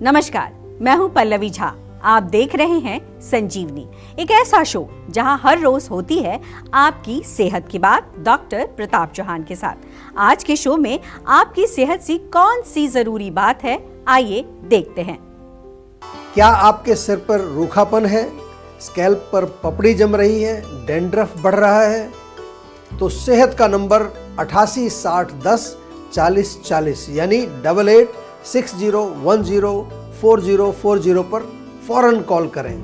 नमस्कार, मैं हूं पल्लवी झा। आप देख रहे हैं संजीवनी, एक ऐसा शो जहां हर रोज होती है आपकी सेहत की बात डॉक्टर प्रताप चौहान के साथ। आज के शो में आपकी सेहत सी कौन सी जरूरी बात है, आइए देखते हैं। क्या आपके सिर पर रूखापन है, स्कैल्प पर पपड़ी जम रही है, डैंड्रफ बढ़ रहा है? तो सेहत का नंबर 88 60 10 40 40 यानी 8860104040 पर फौरन कॉल करें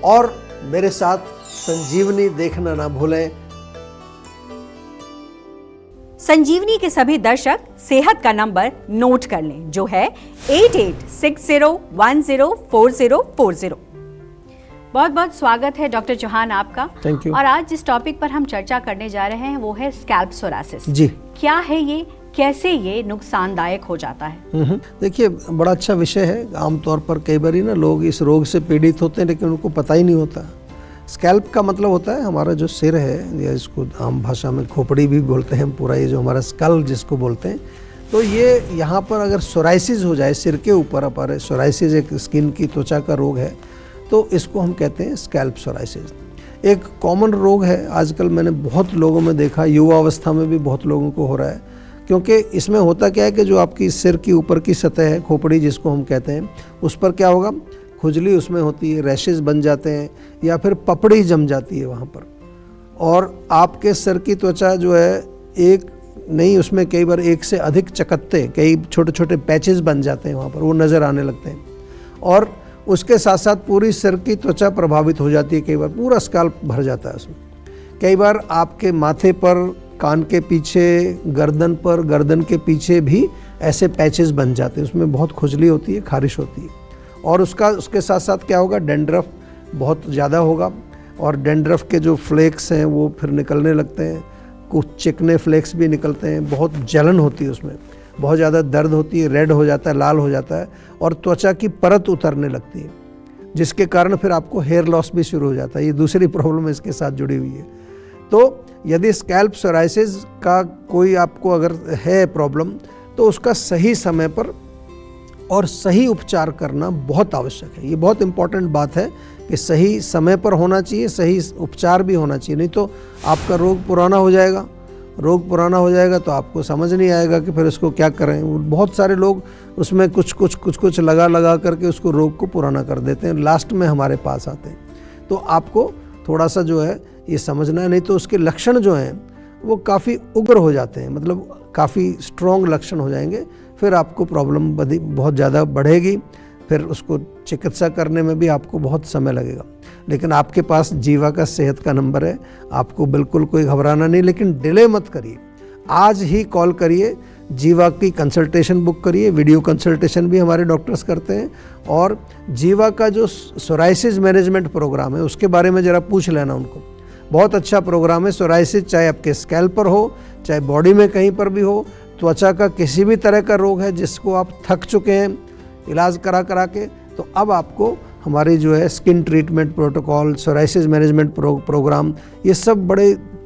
और मेरे साथ संजीवनी देखना ना भूलें। संजीवनी के सभी दर्शक सेहत का नंबर नोट कर लें, जो है 8860104040। बहुत बहुत स्वागत है डॉक्टर चौहान आपका। Thank you. और आज जिस टॉपिक पर हम चर्चा करने जा रहे हैं वो है स्कैल्प सोरासिस। जी, क्या है ये, कैसे ये नुकसानदायक हो जाता है? देखिए, बड़ा अच्छा विषय है। आमतौर पर कई बार ना लोग इस रोग से पीड़ित होते हैं लेकिन उनको पता ही नहीं होता। स्कैल्प का मतलब होता है हमारा जो सिर है, या इसको आम भाषा में खोपड़ी भी बोलते हैं, पूरा ये जो हमारा स्कल जिसको बोलते हैं। तो ये यहाँ पर अगर सोराइसिस हो जाए सिर के ऊपर, अपर सोराइसिस एक स्किन की त्वचा का रोग है, तो इसको हम कहते हैं स्कैल्प सोराइसिस। एक कॉमन रोग है, आजकल मैंने बहुत लोगों में देखा, युवा अवस्था में भी बहुत लोगों को हो रहा है। क्योंकि इसमें होता क्या है कि जो आपकी सिर की ऊपर की सतह है, खोपड़ी जिसको हम कहते हैं, उस पर क्या होगा, खुजली उसमें होती है, रैशेस बन जाते हैं या फिर पपड़ी जम जाती है वहाँ पर। और आपके सिर की त्वचा जो है एक नहीं, उसमें कई बार एक से अधिक चकत्ते, कई छोटे छोटे पैचेस बन जाते हैं वहाँ पर, वो नज़र आने लगते हैं। और उसके साथ साथ पूरी सिर की त्वचा प्रभावित हो जाती है, कई बार पूरा स्कैल्प भर जाता है उसमें। कई बार आपके माथे पर, कान के पीछे, गर्दन पर, गर्दन के पीछे भी ऐसे पैचेस बन जाते हैं, उसमें बहुत खुजली होती है, खारिश होती है। और उसके साथ साथ क्या होगा, डैंड्रफ बहुत ज़्यादा होगा और डैंड्रफ के जो फ्लेक्स हैं वो फिर निकलने लगते हैं, कुछ चिकने फ्लेक्स भी निकलते हैं, बहुत जलन होती है उसमें, बहुत ज़्यादा दर्द होती है, रेड हो जाता है, लाल हो जाता है और त्वचा की परत उतरने लगती है, जिसके कारण फिर आपको हेयर लॉस भी शुरू हो जाता है। ये दूसरी प्रॉब्लम इसके साथ जुड़ी हुई है। तो यदि स्कैल्प सोराइसिस का कोई आपको अगर है प्रॉब्लम, तो उसका सही समय पर और सही उपचार करना बहुत आवश्यक है। ये बहुत इंपॉर्टेंट बात है कि सही समय पर होना चाहिए, सही उपचार भी होना चाहिए, नहीं तो आपका रोग पुराना हो जाएगा। रोग पुराना हो जाएगा तो आपको समझ नहीं आएगा कि फिर उसको क्या करें। बहुत सारे लोग उसमें कुछ लगा करके उसको रोग को पुराना कर देते हैं, लास्ट में हमारे पास आते हैं। तो आपको थोड़ा सा जो है ये समझना है, नहीं तो उसके लक्षण जो हैं वो काफ़ी उग्र हो जाते हैं, मतलब काफ़ी स्ट्रॉन्ग लक्षण हो जाएंगे। फिर आपको प्रॉब्लम बहुत ज़्यादा बढ़ेगी, फिर उसको चिकित्सा करने में भी आपको बहुत समय लगेगा। लेकिन आपके पास जीवा का सेहत का नंबर है, आपको बिल्कुल कोई घबराना नहीं, लेकिन डिले मत करिए। आज ही कॉल करिए, जीवा की कंसल्टेशन बुक करिए। वीडियो कंसल्टेशन भी हमारे डॉक्टर्स करते हैं। और जीवा का जो सोराइसिस मैनेजमेंट प्रोग्राम है उसके बारे में ज़रा पूछ लेना उनको। बहुत अच्छा प्रोग्राम है। सोराइसिस चाहे आपके स्कैल्प पर हो, चाहे बॉडी में कहीं पर भी हो, त्वचा का किसी भी तरह का रोग है जिसको आप थक चुके हैं इलाज करा के, तो अब आपको हमारी जो है skin treatment protocol, psoriasis management programme, ये सब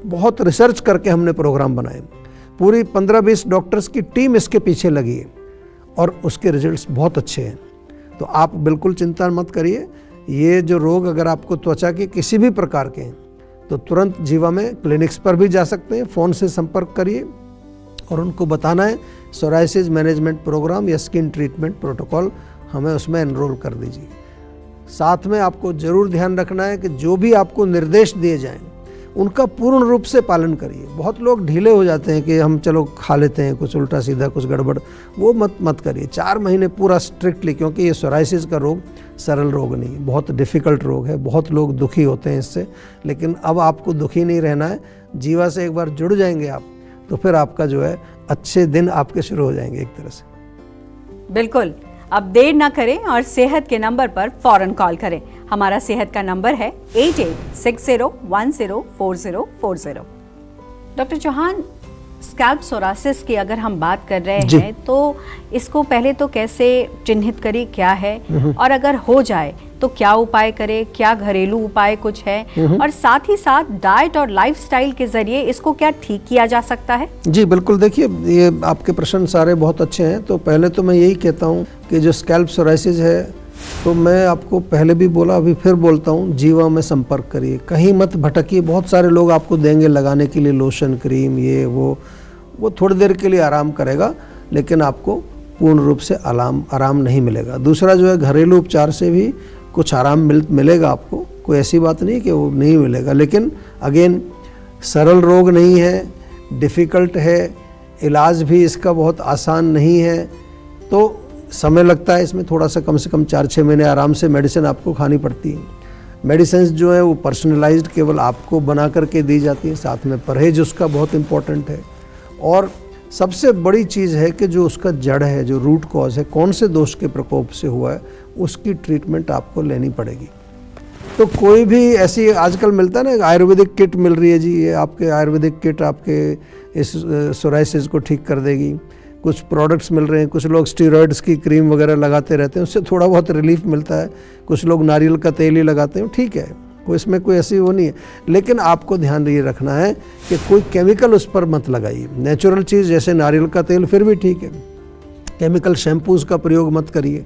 बहुत रिसर्च करके हमने प्रोग्राम बनाए। पूरी 15-20 डॉक्टर्स की टीम इसके पीछे लगी है और उसके रिजल्ट्स बहुत अच्छे हैं। तो आप बिल्कुल चिंता मत करिए। ये जो रोग अगर आपको त्वचा के किसी भी प्रकार के हैं तो तुरंत जीवा में क्लिनिक्स पर भी जा सकते हैं, फ़ोन से संपर्क करिए और उनको बताना है सोराइसिस मैनेजमेंट प्रोग्राम या स्किन ट्रीटमेंट प्रोटोकॉल, हमें उसमें एनरोल कर दीजिए। साथ में आपको ज़रूर ध्यान रखना है कि जो भी आपको निर्देश दिए जाएं उनका पूर्ण रूप से पालन करिए। बहुत लोग ढीले हो जाते हैं कि हम चलो खा लेते हैं कुछ उल्टा सीधा, कुछ गड़बड़, वो मत करिए। 4 महीने पूरा स्ट्रिक्टली, क्योंकि ये सोराइसिस का रोग सरल रोग नहीं है, बहुत डिफ़िकल्ट रोग है, बहुत लोग दुखी होते हैं इससे। लेकिन अब आपको दुखी नहीं रहना है। जीवा से एक बार जुड़ जाएंगे आप, तो फिर आपका जो है अच्छे दिन आपके शुरू हो जाएंगे एक तरह से। बिल्कुल, अब देर ना करें और सेहत के नंबर पर फौरन कॉल करें। हमारा सेहत का नंबर है 8860104040। डॉक्टर चौहान, स्कैल्प सोरासिस की अगर हम बात कर रहे हैं तो इसको पहले तो कैसे चिन्हित करें, क्या है, और अगर हो जाए तो क्या उपाय करें, क्या घरेलू उपाय कुछ है, और साथ ही साथ डाइट और लाइफस्टाइल के जरिए इसको क्या ठीक किया जा सकता है? जी बिल्कुल, देखिए ये आपके प्रश्न सारे बहुत अच्छे हैं। तो पहले तो मैं यही कहता हूँ कि जो स्कैल्प सोराइसिस है, तो मैं आपको पहले भी बोला, अभी फिर बोलता हूँ, जीवा में संपर्क करिए, कहीं मत भटकिए। बहुत सारे लोग आपको देंगे लगाने के लिए लोशन, क्रीम, ये वो थोड़ी देर के लिए आराम करेगा, लेकिन आपको पूर्ण रूप से आराम नहीं मिलेगा। दूसरा जो है, घरेलू उपचार से भी कुछ आराम मिलेगा आपको, कोई ऐसी बात नहीं कि वो नहीं मिलेगा, लेकिन अगेन सरल रोग नहीं है, डिफ़िकल्ट है, इलाज भी इसका बहुत आसान नहीं है, तो समय लगता है इसमें थोड़ा सा, कम से कम 4-6 महीने आराम से मेडिसिन आपको खानी पड़ती है। मेडिसिन जो है वो पर्सनलाइज्ड केवल आपको बना करके दी जाती है, साथ में परहेज उसका बहुत इम्पोर्टेंट है। और सबसे बड़ी चीज़ है कि जो उसका जड़ है, जो रूट कॉज है, कौन से दोष के प्रकोप से हुआ है, उसकी ट्रीटमेंट आपको लेनी पड़ेगी। तो कोई भी ऐसी आजकल मिलता है ना, आयुर्वेदिक किट मिल रही है जी, ये आपके आयुर्वेदिक किट आपके इस सोराइसिस को ठीक कर देगी। कुछ प्रोडक्ट्स मिल रहे हैं, कुछ लोग स्टीरॉयड्स की क्रीम वगैरह लगाते रहते हैं, उससे थोड़ा बहुत रिलीफ मिलता है। कुछ लोग नारियल का तेल ही लगाते हैं, ठीक है, कोई इसमें कोई ऐसी वो नहीं है। लेकिन आपको ध्यान ये रखना है कि कोई केमिकल उस पर मत लगाइए। नेचुरल चीज़ जैसे नारियल का तेल फिर भी ठीक है, केमिकल शैम्पूज़ का प्रयोग मत करिए।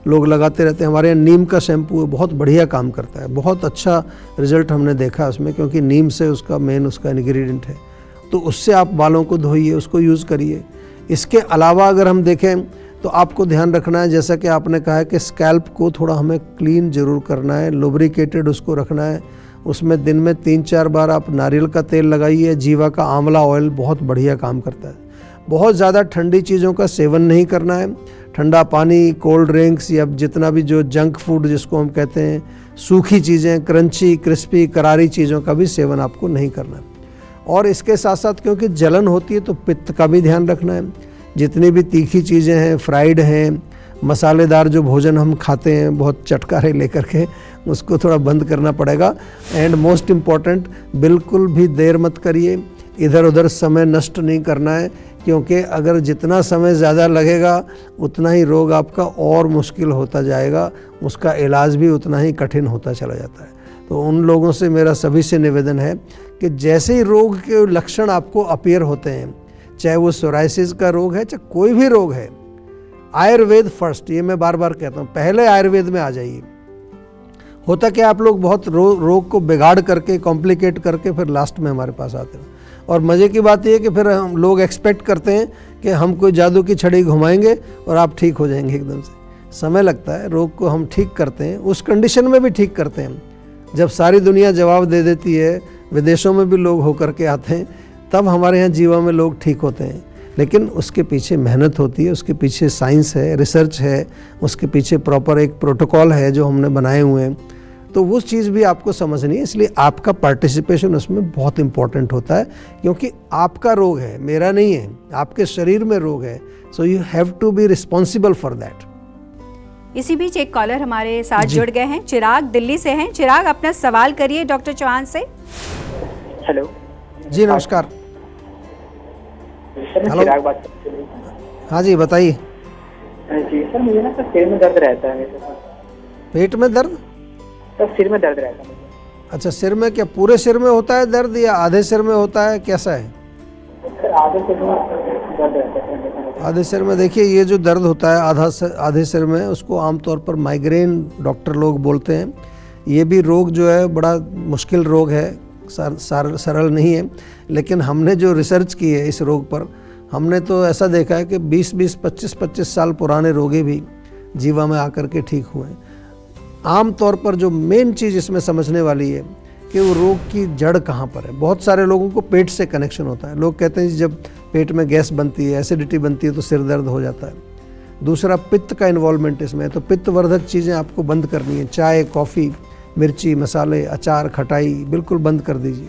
लोग लगाते रहते हैं, हमारे यहाँ नीम का शैम्पू बहुत बढ़िया काम करता है, बहुत अच्छा रिजल्ट हमने देखा उसमें, क्योंकि नीम से उसका मेन उसका इंग्रेडिएंट है। तो उससे आप बालों को धोइए, उसको यूज़ करिए। इसके अलावा अगर हम देखें तो आपको ध्यान रखना है, जैसा कि आपने कहा है कि स्कैल्प को थोड़ा हमें क्लीन ज़रूर करना है, लुब्रिकेटेड उसको रखना है। उसमें दिन में 3-4 बार आप नारियल का तेल लगाइए, जीवा का आंवला ऑयल बहुत बढ़िया काम करता है। बहुत ज़्यादा ठंडी चीज़ों का सेवन नहीं करना है, ठंडा पानी, कोल्ड ड्रिंक्स या जितना भी जो जंक फूड जिसको हम कहते हैं, सूखी चीज़ें, क्रंची, क्रिस्पी, करारी चीज़ों का भी सेवन आपको नहीं करना है। और इसके साथ साथ क्योंकि जलन होती है तो पित्त का भी ध्यान रखना है। जितनी भी तीखी चीज़ें हैं, फ्राइड हैं, मसालेदार जो भोजन हम खाते हैं बहुत चटकारे लेकर के, उसको थोड़ा बंद करना पड़ेगा। एंड मोस्ट इम्पॉर्टेंट, बिल्कुल भी देर मत करिए, इधर उधर समय नष्ट नहीं करना है, क्योंकि अगर जितना समय ज़्यादा लगेगा उतना ही रोग आपका और मुश्किल होता जाएगा, उसका इलाज भी उतना ही कठिन होता चला जाता है। तो उन लोगों से मेरा सभी से निवेदन है कि जैसे ही रोग के लक्षण आपको अपीयर होते हैं, चाहे वो सोराइसिस का रोग है, चाहे कोई भी रोग है, आयुर्वेद फर्स्ट, ये मैं बार बार कहता हूँ, पहले आयुर्वेद में आ जाइए। होता क्या, आप लोग बहुत रोग को बिगाड़ करके, कॉम्प्लिकेट करके फिर लास्ट में हमारे पास आते हैं। और मज़े की बात यह है कि फिर हम लोग एक्सपेक्ट करते हैं कि हम कोई जादू की छड़ी घुमाएंगे और आप ठीक हो जाएंगे एकदम से। समय लगता है, रोग को हम ठीक करते हैं, उस कंडीशन में भी ठीक करते हैं जब सारी दुनिया जवाब दे देती है, विदेशों में भी लोग होकर के आते हैं, तब हमारे यहाँ जीवा में लोग ठीक होते हैं। लेकिन उसके पीछे मेहनत होती है, उसके पीछे साइंस है, रिसर्च है, उसके पीछे प्रॉपर एक प्रोटोकॉल है जो हमने बनाए हुए हैं। तो वो चीज़ भी आपको समझनी है, इसलिए आपका पार्टिसिपेशन उसमें बहुत इम्पॉर्टेंट होता है, क्योंकि आपका रोग है, मेरा नहीं है, आपके शरीर में रोग है। So you have to be responsible for that. इसी बीच एक कॉलर हमारे साथ जुड़ गए हैं, चिराग दिल्ली से हैं। चिराग, अपना सवाल करिए डॉक्टर चौहान से। हेलो जी नमस्कार। सर, मैं चिराग बात कर रही हूँ। हाँ जी बताइए। जी सर, मुझे ना सर सिर में दर्द रहता है। पेट में दर्द? सर सिर में दर्द रहता है मुझे। अच्छा, सिर में क्या पूरे सिर में होता है दर्द या आधे सिर में होता है, कैसा है? सर आधे सिर में दर्द रहता है। आधे सिर में देखिए, ये जो दर्द होता है आधे सिर में, उसको आमतौर पर माइग्रेन डॉक्टर लोग बोलते हैं। ये भी रोग जो है बड़ा मुश्किल रोग है, सरल नहीं है। लेकिन हमने जो रिसर्च की है इस रोग पर, हमने तो ऐसा देखा है कि 20-20, 25-25 साल पुराने रोगी भी जीवा में आकर के ठीक हुए हैं। आम तौर पर जो मेन चीज़ इसमें समझने वाली है कि वो रोग की जड़ कहाँ पर है। बहुत सारे लोगों को पेट से कनेक्शन होता है। लोग कहते हैं जब पेट में गैस बनती है, एसिडिटी बनती है, तो सिर दर्द हो जाता है। दूसरा, पित्त का इन्वॉल्वमेंट इसमें है, तो पित्त वर्धक चीज़ें आपको बंद करनी है। चाय, कॉफ़ी, मिर्ची, मसाले, अचार, खटाई बिल्कुल बंद कर दीजिए।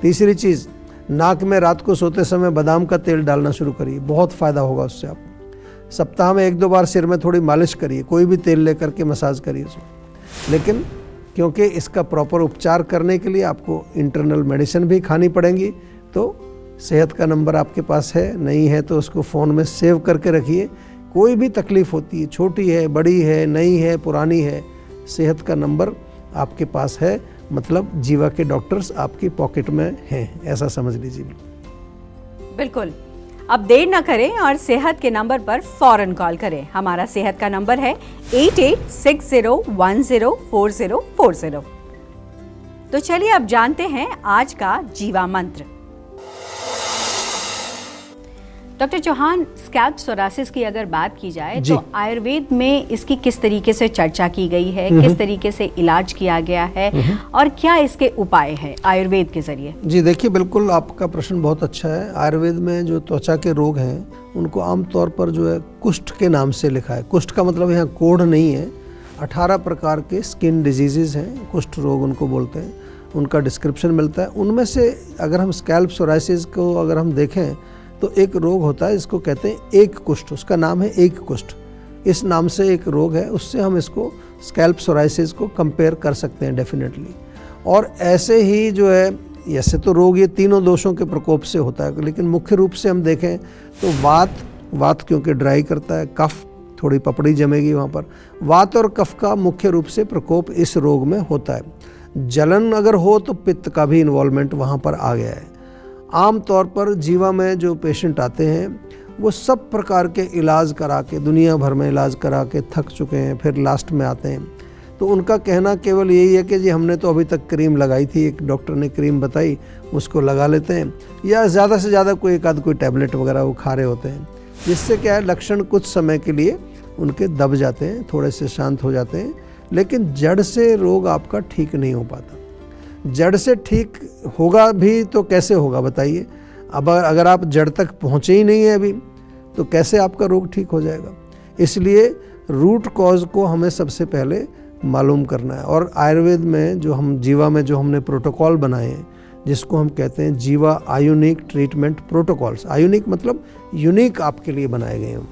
तीसरी चीज़, नाक में रात को सोते समय बादाम का तेल डालना शुरू करिए, बहुत फ़ायदा होगा उससे आपको। सप्ताह में 1-2 बार सिर में थोड़ी मालिश करिए, कोई भी तेल लेकर के मसाज करिए उसमें। लेकिन क्योंकि इसका प्रॉपर उपचार करने के लिए आपको इंटरनल मेडिसिन भी खानी पड़ेंगी, तो सेहत का नंबर आपके पास है, नहीं है तो उसको फ़ोन में सेव करके रखिए। कोई भी तकलीफ़ होती है, छोटी है, बड़ी है, नई है, पुरानी है, सेहत का नंबर आपके पास है, मतलब जीवा के डॉक्टर्स आपकी पॉकेट में हैं, ऐसा समझ लीजिए। बिल्कुल, अब देर ना करें और सेहत के नंबर पर फौरन कॉल करें। हमारा सेहत का नंबर है 8860104040। तो चलिए अब जानते हैं आज का जीवा मंत्र। डॉक्टर चौहान, स्कैल्प सोरासिस की अगर बात की जाए तो आयुर्वेद में इसकी किस तरीके से चर्चा की गई है, किस तरीके से इलाज किया गया है और क्या इसके उपाय हैं आयुर्वेद के जरिए? जी देखिए, बिल्कुल आपका प्रश्न बहुत अच्छा है। आयुर्वेद में जो त्वचा के रोग हैं उनको आमतौर पर जो है कुष्ठ के नाम से लिखा है। कुष्ठ का मतलब यहाँ कोढ़ नहीं है, 18 प्रकार के स्किन डिजीजेज हैं, कुष्ठ रोग उनको बोलते हैं, उनका डिस्क्रिप्शन मिलता है। उनमें से अगर हम स्कैल्प सोरासिस को अगर हम देखें तो एक रोग होता है, इसको कहते हैं एक कुष्ठ, उसका नाम है एक कुष्ठ। इस नाम से एक रोग है, उससे हम इसको स्कैल्प सोरासिस को कंपेयर कर सकते हैं डेफिनेटली। और ऐसे ही जो है, ऐसे तो रोग ये तीनों दोषों के प्रकोप से होता है, लेकिन मुख्य रूप से हम देखें तो वात क्योंकि ड्राई करता है, कफ थोड़ी पपड़ी जमेगी वहाँ पर, वात और कफ का मुख्य रूप से प्रकोप इस रोग में होता है। जलन अगर हो तो पित्त का भी इन्वॉल्वमेंट वहाँ पर आ गया है। आम तौर पर जीवा में जो पेशेंट आते हैं वो सब प्रकार के इलाज करा के, दुनिया भर में इलाज करा के थक चुके हैं, फिर लास्ट में आते हैं तो उनका कहना केवल यही है कि जी हमने तो अभी तक क्रीम लगाई थी, एक डॉक्टर ने क्रीम बताई उसको लगा लेते हैं, या ज़्यादा से ज़्यादा कोई एक आध कोई टैबलेट वगैरह वो खा रहे होते हैं, जिससे क्या है लक्षण कुछ समय के लिए उनके दब जाते हैं, थोड़े से शांत हो जाते हैं, लेकिन जड़ से रोग आपका ठीक नहीं हो पाता। जड़ से ठीक होगा भी तो कैसे होगा बताइए? अब अगर आप जड़ तक पहुँचे ही नहीं है अभी तो कैसे आपका रोग ठीक हो जाएगा? इसलिए रूट कॉज को हमें सबसे पहले मालूम करना है। और आयुर्वेद में जो हम जीवा में जो हमने प्रोटोकॉल बनाए हैं, जिसको हम कहते हैं जीवा आयुनिक ट्रीटमेंट प्रोटोकॉल्स, आयुनिक मतलब यूनिक आपके लिए बनाए गए हैं,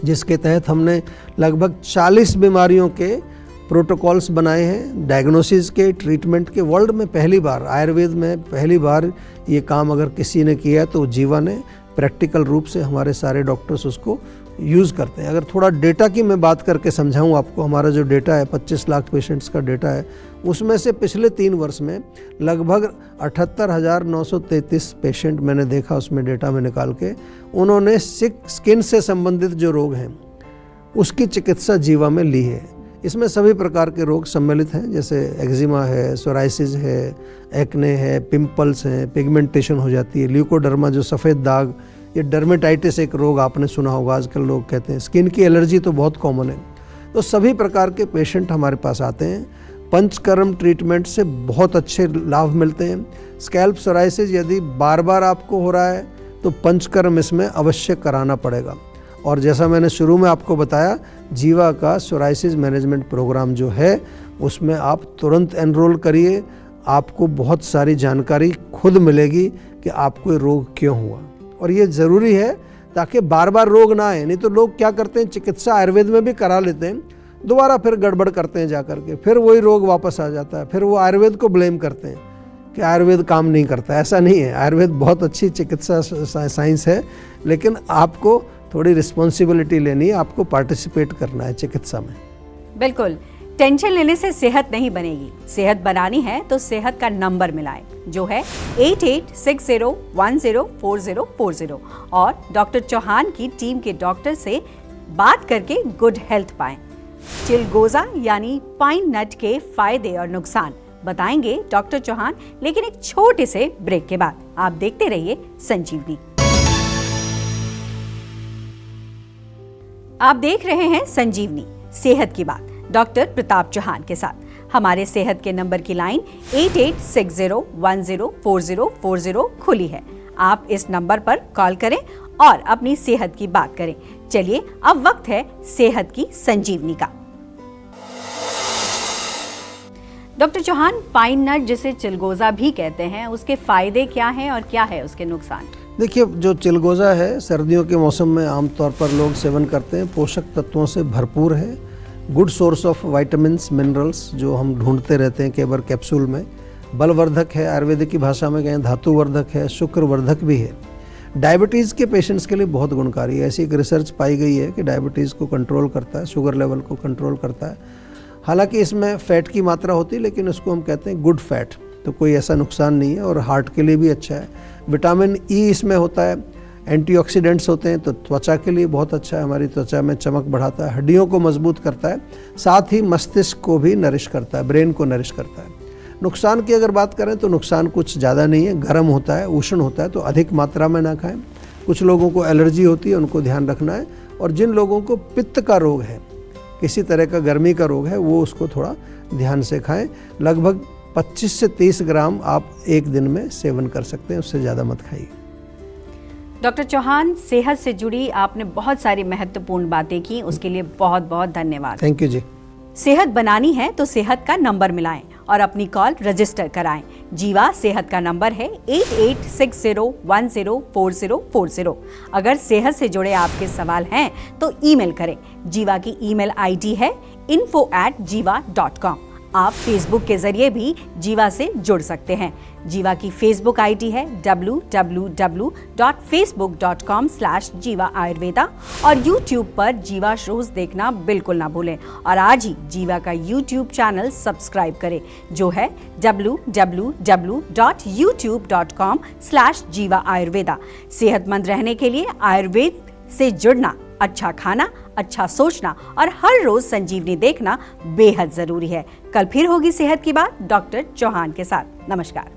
जिसके तहत हमने लगभग 40 बीमारियों के प्रोटोकॉल्स बनाए हैं, डायग्नोसिस के, ट्रीटमेंट के। वर्ल्ड में पहली बार, आयुर्वेद में पहली बार ये काम अगर किसी ने किया है तो जीवा ने प्रैक्टिकल रूप से, हमारे सारे डॉक्टर्स उसको यूज़ करते हैं। अगर थोड़ा डेटा की मैं बात करके समझाऊं आपको, हमारा जो डेटा है 25 लाख पेशेंट्स का डेटा है, उसमें से पिछले 3 वर्ष में लगभग 78,933 पेशेंट मैंने देखा उसमें डेटा में निकाल के, उन्होंने स्किन से संबंधित जो रोग हैं उसकी चिकित्सा जीवा में ली है। इसमें सभी प्रकार के रोग सम्मिलित हैं, जैसे एक्जिमा है, सोराइसिस है, एक्ने है, पिंपल्स हैं, पिगमेंटेशन हो जाती है, ल्यूकोडर्मा जो सफ़ेद दाग, ये डर्मेटाइटिस एक रोग आपने सुना होगा, आजकल लोग कहते हैं, स्किन की एलर्जी तो बहुत कॉमन है। तो सभी प्रकार के पेशेंट हमारे पास आते हैं। पंचकर्म ट्रीटमेंट से बहुत अच्छे लाभ मिलते हैं। स्कैल्प सोराइसिस यदि बार बार आपको हो रहा है तो पंचकर्म इसमें अवश्य कराना पड़ेगा। और जैसा मैंने शुरू में आपको बताया, जीवा का सोराइसिस मैनेजमेंट प्रोग्राम जो है उसमें आप तुरंत एनरोल करिए, आपको बहुत सारी जानकारी खुद मिलेगी कि आपको ये रोग क्यों हुआ। और ये ज़रूरी है ताकि बार बार रोग ना आए। नहीं तो लोग क्या करते हैं, चिकित्सा आयुर्वेद में भी करा लेते हैं, दोबारा फिर गड़बड़ करते हैं, जा करके फिर वही रोग वापस आ जाता है, फिर वो आयुर्वेद को ब्लेम करते हैं कि आयुर्वेद काम नहीं करता। ऐसा नहीं है, आयुर्वेद बहुत अच्छी चिकित्सा साइंस है, लेकिन आपको थोड़ी रिस्पॉन्सिबिलिटी लेनी है, आपको पार्टिसिपेट करना है चिकित्सा में। बिल्कुल, टेंशन लेने से सेहत नहीं बनेगी। सेहत बनानी है तो सेहत का नंबर मिलाएं, जो है 8860104040, और डॉक्टर चौहान की टीम के डॉक्टर से बात करके गुड हेल्थ पाएं। चिलगोजा यानी पाइन नट के फायदे और नुकसान बताएंगे डॉक्टर चौहान, लेकिन एक छोटे से ब्रेक के बाद। आप देखते रहिए संजीवनी। आप देख रहे हैं संजीवनी, सेहत की बात, डॉक्टर प्रताप चौहान के साथ। हमारे सेहत के नंबर की लाइन 8860104040 खुली है। आप इस नंबर पर कॉल करें और अपनी सेहत की बात करें। चलिए अब वक्त है सेहत की संजीवनी का। डॉक्टर चौहान, पाइन नट जिसे चिलगोजा भी कहते हैं, उसके फायदे क्या हैं और क्या है उसके नुकसान? देखिए, जो चिलगोजा है सर्दियों के मौसम में आमतौर पर लोग सेवन करते हैं, पोषक तत्वों से भरपूर है, good source of vitamins minerals जो हम ढूंढते रहते हैं केवल कैप्सूल में, बलवर्धक है, आयुर्वेदिक की भाषा में कहें धातुवर्धक है, शुक्रवर्धक भी है। डायबिटीज़ के पेशेंट्स के लिए बहुत गुणकारी है। ऐसी एक रिसर्च पाई गई है कि डायबिटीज़ को कंट्रोल करता है, शुगर लेवल को कंट्रोल करता है। हालांकि इसमें फैट की मात्रा होती है, लेकिन उसको हम कहते हैं गुड फैट, तो कोई ऐसा नुकसान नहीं है और हार्ट के लिए भी अच्छा है। विटामिन ई इसमें होता है, एंटीऑक्सीडेंट्स होते हैं, तो त्वचा के लिए बहुत अच्छा है, हमारी त्वचा में चमक बढ़ाता है, हड्डियों को मजबूत करता है, साथ ही मस्तिष्क को भी नरिश करता है, ब्रेन को नरिश करता है। नुकसान की अगर बात करें तो नुकसान कुछ ज़्यादा नहीं है, गर्म होता है, उष्ण होता है, तो अधिक मात्रा में ना खाएं। कुछ लोगों को एलर्जी होती है, उनको ध्यान रखना है, और जिन लोगों को पित्त का रोग है, किसी तरह का गर्मी का रोग है, वो उसको थोड़ा ध्यान से खाएं। लगभग 25 से 30 ग्राम आप एक दिन में सेवन कर सकते हैं, उससे ज़्यादा मत खाइए। डॉक्टर चौहान, सेहत से जुड़ी आपने बहुत सारी महत्वपूर्ण बातें की, उसके लिए बहुत बहुत धन्यवाद। थैंक यू जी। सेहत बनानी है तो सेहत का नंबर मिलाएं और अपनी कॉल रजिस्टर कराएं। जीवा सेहत का नंबर है 8860104040। अगर सेहत से जुड़े आपके सवाल हैं तो ईमेल करें। जीवा की ईमेल आईडी है info@jiva.com। आप फेसबुक के जरिए भी जीवा से जुड़ सकते हैं। जीवा की फेसबुक आईडी है www.facebook.com/जीवा आयुर्वेदा और यूट्यूब पर जीवा शोज देखना बिल्कुल ना भूलें। और आज ही जीवा का यूट्यूब चैनल सब्सक्राइब करें, जो है www.youtube.com/जीवा आयुर्वेदा। सेहतमंद रहने के लिए आयुर्वेद से जुड़ना, अच्छा खाना, अच्छा सोचना और हर रोज संजीवनी देखना बेहद जरूरी है। कल फिर होगी सेहत की बात डॉक्टर चौहान के साथ। नमस्कार।